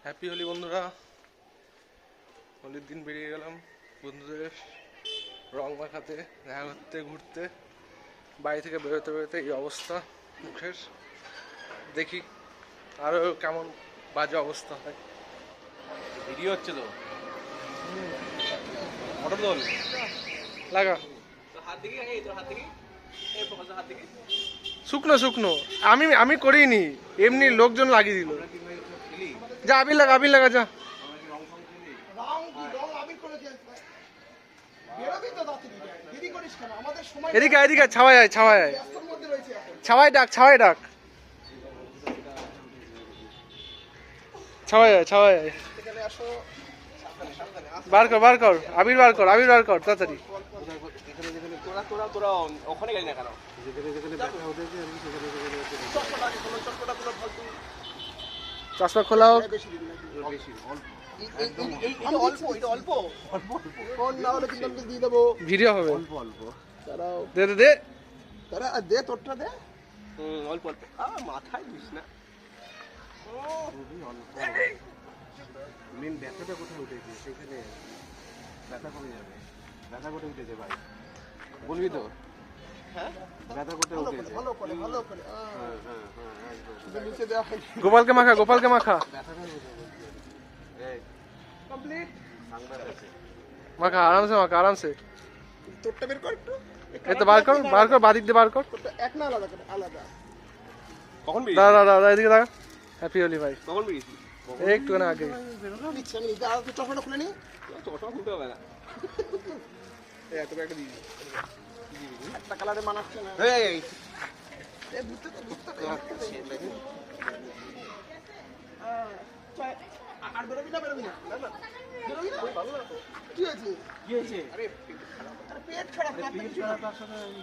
Happy Holi বন্ধুরা। হোলির দিন বেরিয়ে গেলাম বন্ধুদের রং মাখাতে, দেখা করতে, ঘুরতে। বাড়ি থেকে বেরোতে বেরোতে এই অবস্থা মুখের, দেখি আরো কেমন বাজে অবস্থা হয়। ভিডিও হচ্ছে তো ফটো তোল লাগা হাত দিকে তোর হাত দিকে হাত দিকে শুকনো শুকনো, আমি করিনি, এমনি লোকজন লাগিয়ে দিল। যা আবির লাগা যা। এদিকে এদিকে ছাওয়ায় ডাক বার কর আবির বার কর তাড়াতাড়ি। তোরা ওখানে গেলি না কেন? চশমা খোলা হোক। ভিডিও হবে, দে তোরটা দে। অল্প অল্প মাথায় দিস না। মেন ব্যথাটা কোথায় উঠেছে? সেখানে ব্যথা কমে যাবে। ব্যথা কোথায় উঠেছে ভাই বলবি তো? হ্যাঁ ব্যথা কোথায় উঠেছে? গোপালকে মাখা মাখা আরামসে। তোরটা বের কর একটু। এই তো বার কর বাদিক দিয়ে বার কর। তোরটা এক না আলাদা। কখন দাদা এদিকে দাঁড়া। হ্যাপি হোলি ভাই। কখন বেরিয়েছি? একটু না আগে। চশমাটা খুলে নি। চশমা খুলতে হবে না। তোকে একটা দিয়ে একটা কালারে মানাচ্ছে না। আর বেরোবি না কি হয়েছে? আরে পেট খারাপ।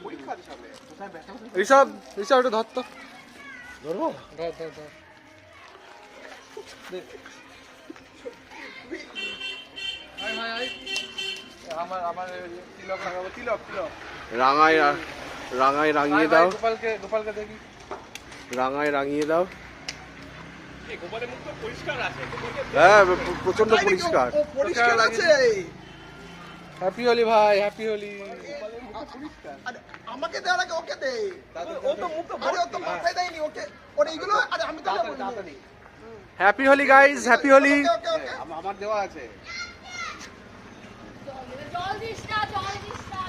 পরীক্ষা আছে সামনে। কোথায় ব্যথা হচ্ছে? ঋষভ একটু ধর তো। ধরবো? ধর আমার তিলক লাগাবো, তিলক রাঙায় রাঙিয়ে দাও। গোপালকে দেখি। রাঙায় রাঙিয়ে দাও। গোপালের মুখ তো পরিষ্কার আছে। হ্যাঁ প্রচন্ড পরিষ্কার। পরিষ্কার আছে। হ্যাপি হোলি ভাই, হ্যাপি হোলি। আমাকে দেওয়ার আগে ওকে দে। ও তো মুখ তো আরে ও তো মাথায় দেয়নি ওকে। ওর এইগুলো আরে আমি তো বলিনি। Happy Holi guys, happy Holi. আমার দেওয়া আছে।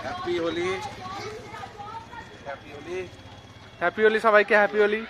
হ্যাপি হোলি। হ্যাপি হোলি সবাইকে, হ্যাপি হোলি।